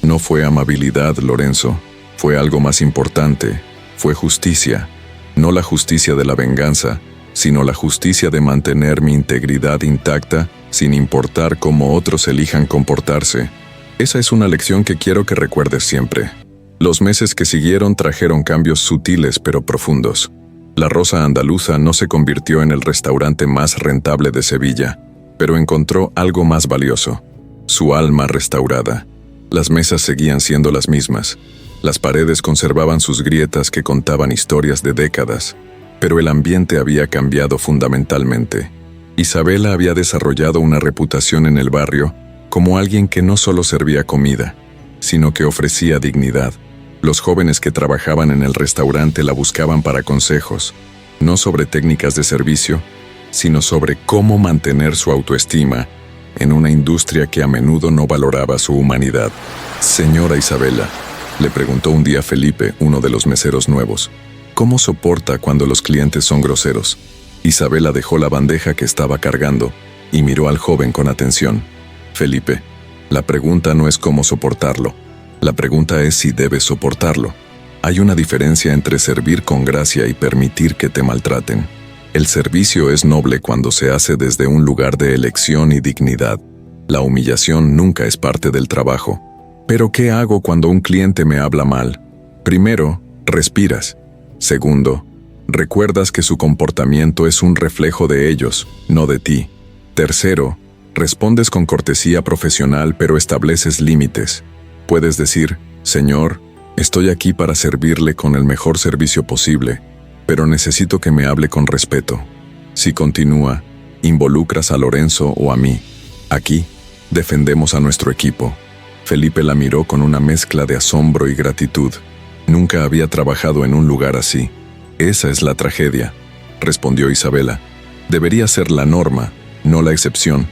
No fue amabilidad, Lorenzo. Fue algo más importante. Fue justicia. No la justicia de la venganza, sino la justicia de mantener mi integridad intacta sin importar cómo otros elijan comportarse. Esa es una lección que quiero que recuerdes siempre. Los meses que siguieron trajeron cambios sutiles pero profundos. La Rosa Andaluza no se convirtió en el restaurante más rentable de Sevilla, pero encontró algo más valioso: su alma restaurada. Las mesas seguían siendo las mismas. Las paredes conservaban sus grietas que contaban historias de décadas, pero el ambiente había cambiado fundamentalmente. Isabela había desarrollado una reputación en el barrio como alguien que no solo servía comida, sino que ofrecía dignidad. Los jóvenes que trabajaban en el restaurante la buscaban para consejos, no sobre técnicas de servicio, sino sobre cómo mantener su autoestima en una industria que a menudo no valoraba su humanidad. Señora Isabela, Le preguntó un día Felipe, uno de los meseros nuevos. ¿Cómo soporta cuando los clientes son groseros? Isabela dejó la bandeja que estaba cargando y miró al joven con atención. Felipe, la pregunta no es cómo soportarlo. La pregunta es si debes soportarlo. Hay una diferencia entre servir con gracia y permitir que te maltraten. El servicio es noble cuando se hace desde un lugar de elección y dignidad. La humillación nunca es parte del trabajo. ¿Pero qué hago cuando un cliente me habla mal? Primero, respiras. Segundo, recuerdas que su comportamiento es un reflejo de ellos, no de ti. Tercero, respondes con cortesía profesional pero estableces límites. Puedes decir, Señor, estoy aquí para servirle con el mejor servicio posible, pero necesito que me hable con respeto. Si continúa, involucras a Lorenzo o a mí. Aquí, defendemos a nuestro equipo. Felipe la miró con una mezcla de asombro y gratitud. Nunca había trabajado en un lugar así. Esa es la tragedia, respondió Isabela. Debería ser la norma, no la excepción.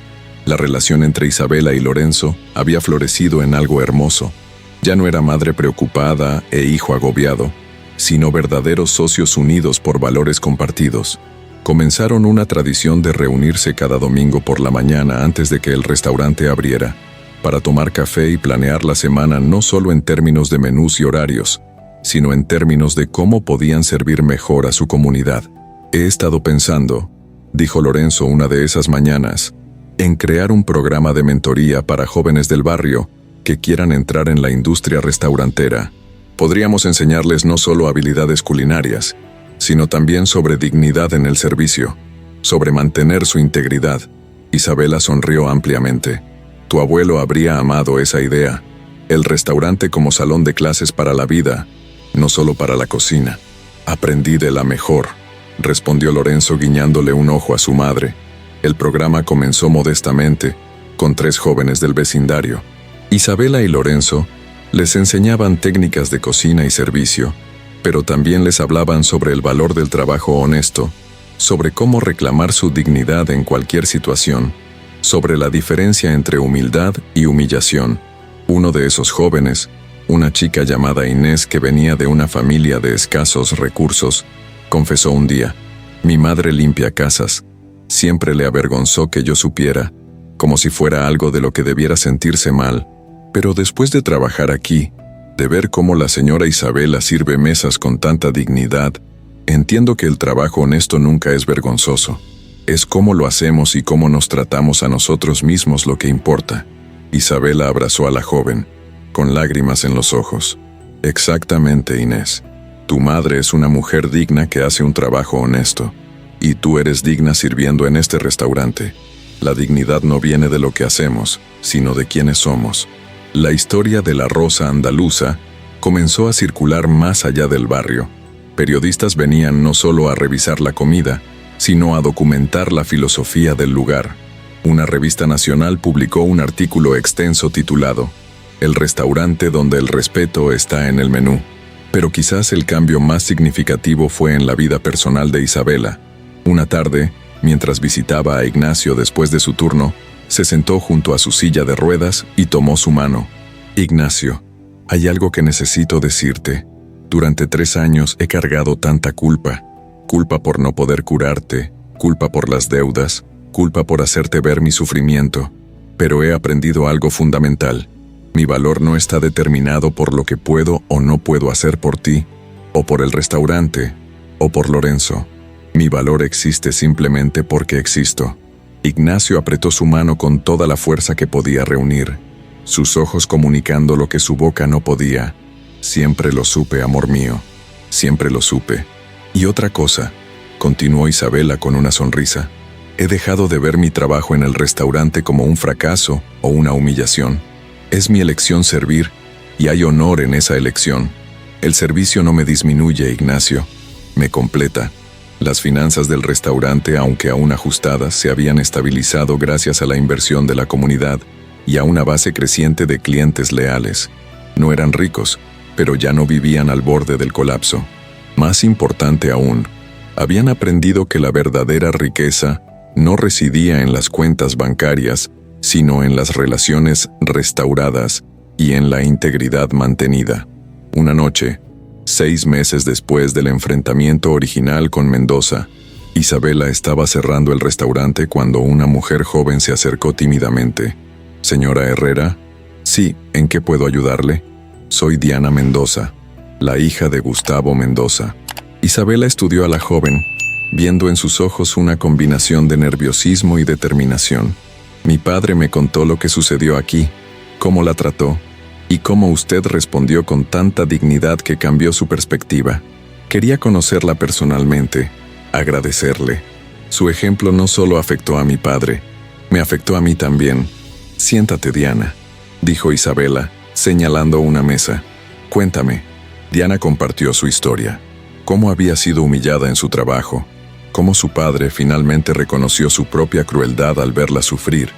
La relación entre Isabela y Lorenzo había florecido en algo hermoso. Ya no era madre preocupada e hijo agobiado, sino verdaderos socios unidos por valores compartidos. Comenzaron una tradición de reunirse cada domingo por la mañana antes de que el restaurante abriera, para tomar café y planear la semana no solo en términos de menús y horarios, sino en términos de cómo podían servir mejor a su comunidad. He estado pensando, dijo Lorenzo una de esas mañanas, en crear un programa de mentoría para jóvenes del barrio que quieran entrar en la industria restaurantera. Podríamos enseñarles no solo habilidades culinarias, sino también sobre dignidad en el servicio, sobre mantener su integridad. Isabela sonrió ampliamente. Tu abuelo habría amado esa idea. El restaurante como salón de clases para la vida, no solo para la cocina. Aprendí de la mejor, respondió Lorenzo guiñándole un ojo a su madre. El programa comenzó modestamente, con 3 jóvenes del vecindario. Isabela y Lorenzo les enseñaban técnicas de cocina y servicio, pero también les hablaban sobre el valor del trabajo honesto, sobre cómo reclamar su dignidad en cualquier situación, sobre la diferencia entre humildad y humillación. Uno de esos jóvenes, una chica llamada Inés que venía de una familia de escasos recursos, confesó un día, mi madre limpia casas. Siempre le avergonzó que yo supiera, como si fuera algo de lo que debiera sentirse mal. Pero después de trabajar aquí, de ver cómo la señora Isabela sirve mesas con tanta dignidad, entiendo que el trabajo honesto nunca es vergonzoso. Es cómo lo hacemos y cómo nos tratamos a nosotros mismos lo que importa. Isabela abrazó a la joven, con lágrimas en los ojos. Exactamente, Inés. Tu madre es una mujer digna que hace un trabajo honesto. Y tú eres digna sirviendo en este restaurante. La dignidad no viene de lo que hacemos, sino de quiénes somos. La historia de la rosa andaluza comenzó a circular más allá del barrio. Periodistas venían no solo a revisar la comida, sino a documentar la filosofía del lugar. Una revista nacional publicó un artículo extenso titulado El restaurante donde el respeto está en el menú. Pero quizás el cambio más significativo fue en la vida personal de Isabela. Una tarde, mientras visitaba a Ignacio después de su turno, se sentó junto a su silla de ruedas y tomó su mano. Ignacio, hay algo que necesito decirte. Durante 3 años he cargado tanta culpa. Culpa por no poder curarte, culpa por las deudas, culpa por hacerte ver mi sufrimiento. Pero he aprendido algo fundamental. Mi valor no está determinado por lo que puedo o no puedo hacer por ti, o por el restaurante, o por Lorenzo. Mi valor existe simplemente porque existo. Ignacio apretó su mano con toda la fuerza que podía reunir, sus ojos comunicando lo que su boca no podía. Siempre lo supe, amor mío. Siempre lo supe. Y otra cosa, continuó Isabela con una sonrisa. He dejado de ver mi trabajo en el restaurante como un fracaso o una humillación. Es mi elección servir, y hay honor en esa elección. El servicio no me disminuye, Ignacio. Me completa. Las finanzas del restaurante, aunque aún ajustadas, se habían estabilizado gracias a la inversión de la comunidad y a una base creciente de clientes leales. No eran ricos, pero ya no vivían al borde del colapso. Más importante aún, habían aprendido que la verdadera riqueza no residía en las cuentas bancarias, sino en las relaciones restauradas y en la integridad mantenida. Una noche, 6 meses después del enfrentamiento original con Mendoza, Isabela estaba cerrando el restaurante cuando una mujer joven se acercó tímidamente. «Señora Herrera». «Sí, ¿en qué puedo ayudarle?» «Soy Diana Mendoza, la hija de Gustavo Mendoza». Isabela estudió a la joven, viendo en sus ojos una combinación de nerviosismo y determinación. «Mi padre me contó lo que sucedió aquí, cómo la trató, y cómo usted respondió con tanta dignidad que cambió su perspectiva. Quería conocerla personalmente, agradecerle. Su ejemplo no solo afectó a mi padre, me afectó a mí también. Siéntate, Diana», dijo Isabela, señalando una mesa. «Cuéntame». Diana compartió su historia, cómo había sido humillada en su trabajo, cómo su padre finalmente reconoció su propia crueldad al verla sufrir,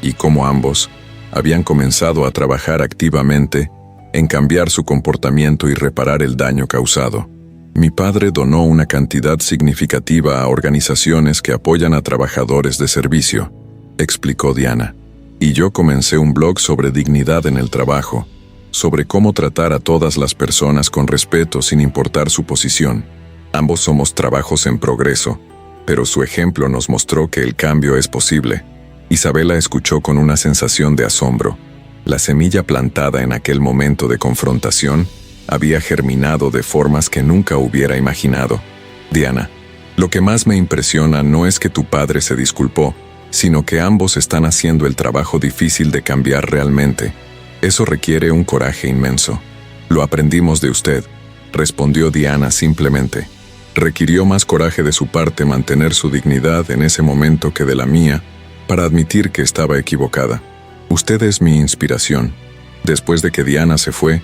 y cómo ambos habían comenzado a trabajar activamente en cambiar su comportamiento y reparar el daño causado. «Mi padre donó una cantidad significativa a organizaciones que apoyan a trabajadores de servicio», explicó Diana. «Y yo comencé un blog sobre dignidad en el trabajo, sobre cómo tratar a todas las personas con respeto sin importar su posición. Ambos somos trabajos en progreso, pero su ejemplo nos mostró que el cambio es posible». Isabela escuchó con una sensación de asombro. La semilla plantada en aquel momento de confrontación había germinado de formas que nunca hubiera imaginado. «Diana, lo que más me impresiona no es que tu padre se disculpó, sino que ambos están haciendo el trabajo difícil de cambiar realmente. Eso requiere un coraje inmenso». «Lo aprendimos de usted», respondió Diana simplemente. «Requirió más coraje de su parte mantener su dignidad en ese momento que de la mía, para admitir que estaba equivocada. Usted es mi inspiración». Después de que Diana se fue,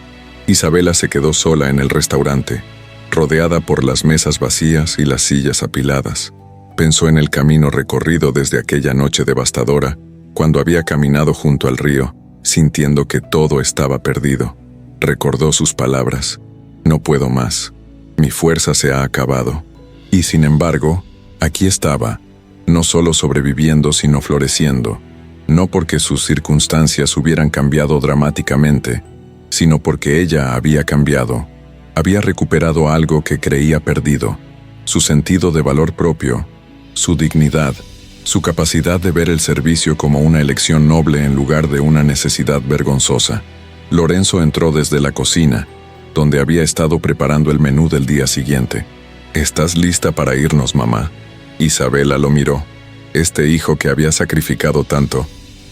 Isabela se quedó sola en el restaurante, rodeada por las mesas vacías y las sillas apiladas. Pensó en el camino recorrido desde aquella noche devastadora, cuando había caminado junto al río, sintiendo que todo estaba perdido. Recordó sus palabras: «No puedo más, mi fuerza se ha acabado». Y sin embargo, aquí estaba, no solo sobreviviendo sino floreciendo, no porque sus circunstancias hubieran cambiado dramáticamente, sino porque ella había cambiado, había recuperado algo que creía perdido, su sentido de valor propio, su dignidad, su capacidad de ver el servicio como una elección noble en lugar de una necesidad vergonzosa. Lorenzo entró desde la cocina, donde había estado preparando el menú del día siguiente. «¿Estás lista para irnos, mamá?». Isabela lo miró. Este hijo que había sacrificado tanto,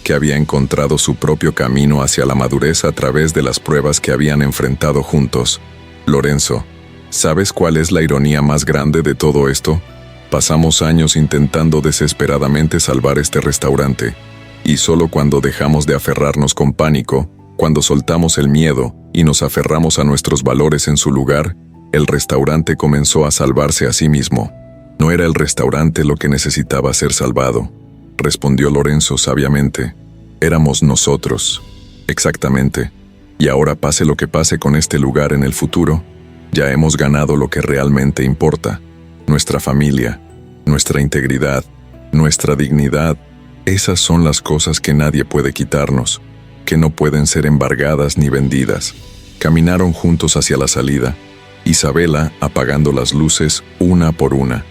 que había encontrado su propio camino hacia la madurez a través de las pruebas que habían enfrentado juntos. «Lorenzo, ¿sabes cuál es la ironía más grande de todo esto? Pasamos años intentando desesperadamente salvar este restaurante, y solo cuando dejamos de aferrarnos con pánico, cuando soltamos el miedo y nos aferramos a nuestros valores en su lugar, el restaurante comenzó a salvarse a sí mismo». «No era el restaurante lo que necesitaba ser salvado», respondió Lorenzo sabiamente. «Éramos nosotros». «Exactamente. Y ahora, pase lo que pase con este lugar en el futuro, ya hemos ganado lo que realmente importa: nuestra familia, nuestra integridad, nuestra dignidad. Esas son las cosas que nadie puede quitarnos, que no pueden ser embargadas ni vendidas». Caminaron juntos hacia la salida, Isabela apagando las luces una por una.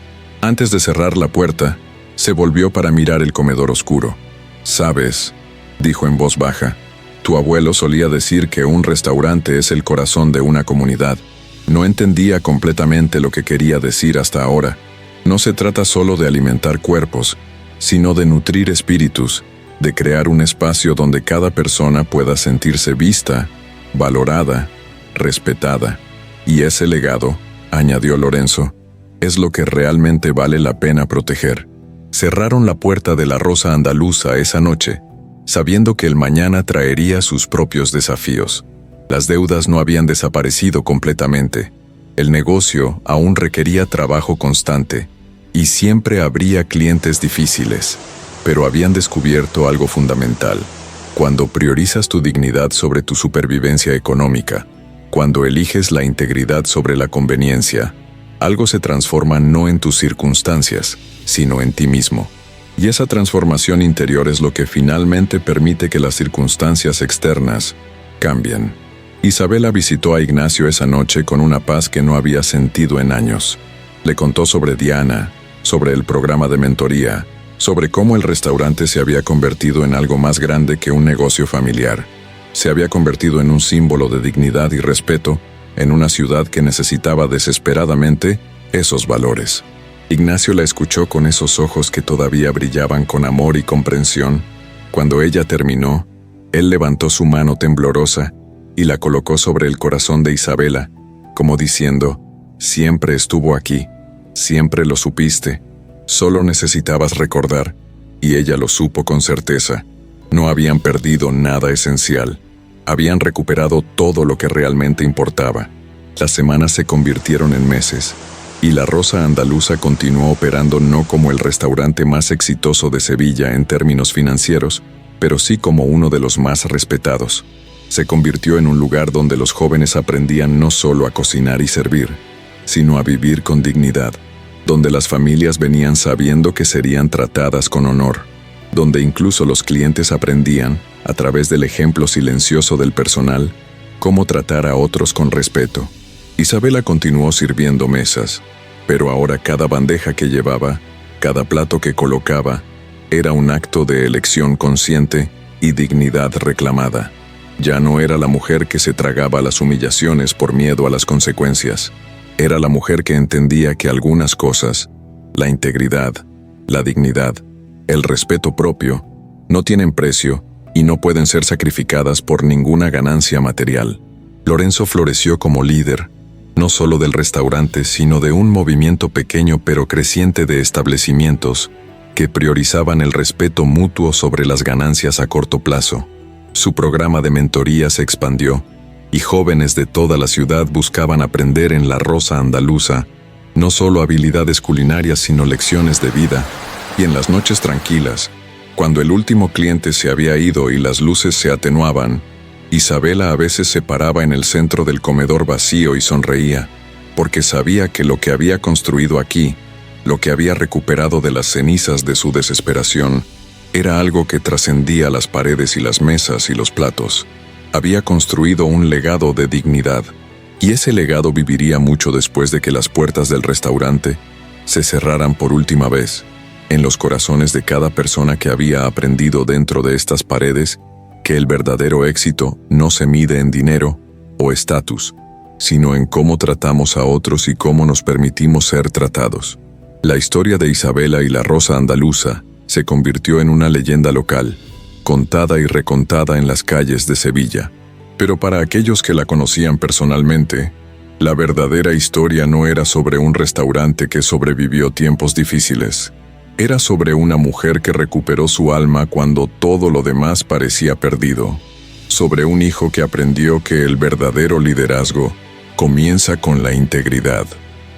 Antes de cerrar la puerta, se volvió para mirar el comedor oscuro. «¿Sabes?», dijo en voz baja, «tu abuelo solía decir que un restaurante es el corazón de una comunidad. No entendía completamente lo que quería decir hasta ahora. No se trata solo de alimentar cuerpos, sino de nutrir espíritus, de crear un espacio donde cada persona pueda sentirse vista, valorada, respetada. Y ese legado», añadió Lorenzo, «es lo que realmente vale la pena proteger». Cerraron la puerta de la Rosa Andaluza esa noche, sabiendo que el mañana traería sus propios desafíos. Las deudas no habían desaparecido completamente. El negocio aún requería trabajo constante, y siempre habría clientes difíciles, pero habían descubierto algo fundamental. Cuando priorizas tu dignidad sobre tu supervivencia económica, cuando eliges la integridad sobre la conveniencia, algo se transforma no en tus circunstancias, sino en ti mismo. Y esa transformación interior es lo que finalmente permite que las circunstancias externas cambien. Isabela visitó a Ignacio esa noche con una paz que no había sentido en años. Le contó sobre Diana, sobre el programa de mentoría, sobre cómo el restaurante se había convertido en algo más grande que un negocio familiar. Se había convertido en un símbolo de dignidad y respeto en una ciudad que necesitaba desesperadamente esos valores. Ignacio la escuchó con esos ojos que todavía brillaban con amor y comprensión. Cuando ella terminó, él levantó su mano temblorosa y la colocó sobre el corazón de Isabela, como diciendo: siempre estuvo aquí, siempre lo supiste, solo necesitabas recordar, y ella lo supo con certeza. No habían perdido nada esencial, habían recuperado todo lo que realmente importaba. Las semanas se convirtieron en meses, y La Rosa Andaluza continuó operando no como el restaurante más exitoso de Sevilla en términos financieros, pero sí como uno de los más respetados. Se convirtió en un lugar donde los jóvenes aprendían no solo a cocinar y servir, sino a vivir con dignidad, donde las familias venían sabiendo que serían tratadas con honor, donde incluso los clientes aprendían, a través del ejemplo silencioso del personal, cómo tratar a otros con respeto. Isabela continuó sirviendo mesas, pero ahora cada bandeja que llevaba, cada plato que colocaba, era un acto de elección consciente y dignidad reclamada. Ya no era la mujer que se tragaba las humillaciones por miedo a las consecuencias. Era la mujer que entendía que algunas cosas, la integridad, la dignidad, el respeto propio, no tienen precio y no pueden ser sacrificadas por ninguna ganancia material. Lorenzo floreció como líder, no solo del restaurante, sino de un movimiento pequeño pero creciente de establecimientos que priorizaban el respeto mutuo sobre las ganancias a corto plazo. Su programa de mentoría se expandió, y jóvenes de toda la ciudad buscaban aprender en La Rosa Andaluza, no solo habilidades culinarias sino lecciones de vida. Y en las noches tranquilas, cuando el último cliente se había ido y las luces se atenuaban, Isabela a veces se paraba en el centro del comedor vacío y sonreía, porque sabía que lo que había construido aquí, lo que había recuperado de las cenizas de su desesperación, era algo que trascendía las paredes y las mesas y los platos. Había construido un legado de dignidad, y ese legado viviría mucho después de que las puertas del restaurante se cerraran por última vez, en los corazones de cada persona que había aprendido dentro de estas paredes que el verdadero éxito no se mide en dinero o estatus, sino en cómo tratamos a otros y cómo nos permitimos ser tratados. La historia de Isabela y La Rosa Andaluza se convirtió en una leyenda local, contada y recontada en las calles de Sevilla. Pero para aquellos que la conocían personalmente, la verdadera historia no era sobre un restaurante que sobrevivió tiempos difíciles. Era sobre una mujer que recuperó su alma cuando todo lo demás parecía perdido. Sobre un hijo que aprendió que el verdadero liderazgo comienza con la integridad.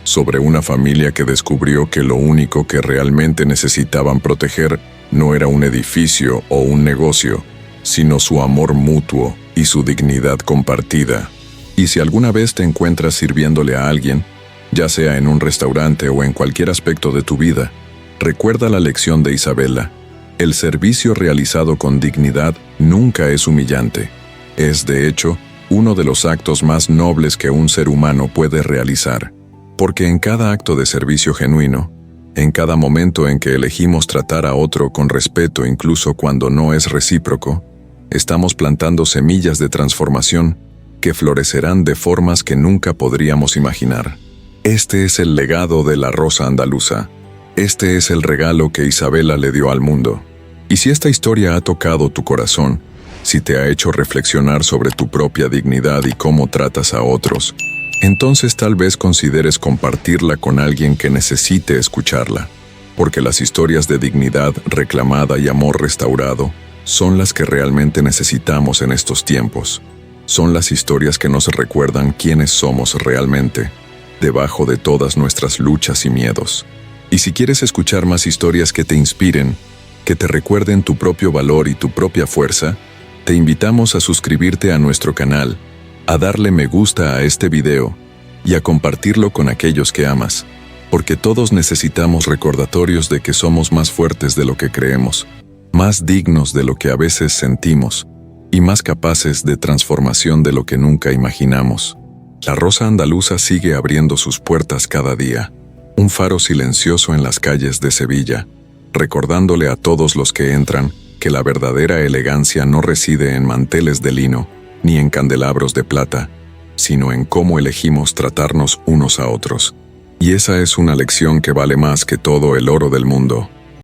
Sobre una familia que descubrió que lo único que realmente necesitaban proteger no era un edificio o un negocio, sino su amor mutuo y su dignidad compartida. Y si alguna vez te encuentras sirviéndole a alguien, ya sea en un restaurante o en cualquier aspecto de tu vida, recuerda la lección de Isabela. El servicio realizado con dignidad nunca es humillante. Es, de hecho, uno de los actos más nobles que un ser humano puede realizar. Porque en cada acto de servicio genuino, en cada momento en que elegimos tratar a otro con respeto incluso cuando no es recíproco, estamos plantando semillas de transformación que florecerán de formas que nunca podríamos imaginar. Este es el legado de La Rosa Andaluza. Este es el regalo que Isabela le dio al mundo. Y si esta historia ha tocado tu corazón, si te ha hecho reflexionar sobre tu propia dignidad y cómo tratas a otros, entonces tal vez consideres compartirla con alguien que necesite escucharla, porque las historias de dignidad reclamada y amor restaurado son las que realmente necesitamos en estos tiempos. Son las historias que nos recuerdan quiénes somos realmente, debajo de todas nuestras luchas y miedos. Y si quieres escuchar más historias que te inspiren, que te recuerden tu propio valor y tu propia fuerza, te invitamos a suscribirte a nuestro canal, a darle me gusta a este video y a compartirlo con aquellos que amas, porque todos necesitamos recordatorios de que somos más fuertes de lo que creemos, más dignos de lo que a veces sentimos, y más capaces de transformación de lo que nunca imaginamos. La Rosa Andaluza sigue abriendo sus puertas cada día, un faro silencioso en las calles de Sevilla, recordándole a todos los que entran que la verdadera elegancia no reside en manteles de lino ni en candelabros de plata, sino en cómo elegimos tratarnos unos a otros. Y esa es una lección que vale más que todo el oro del mundo.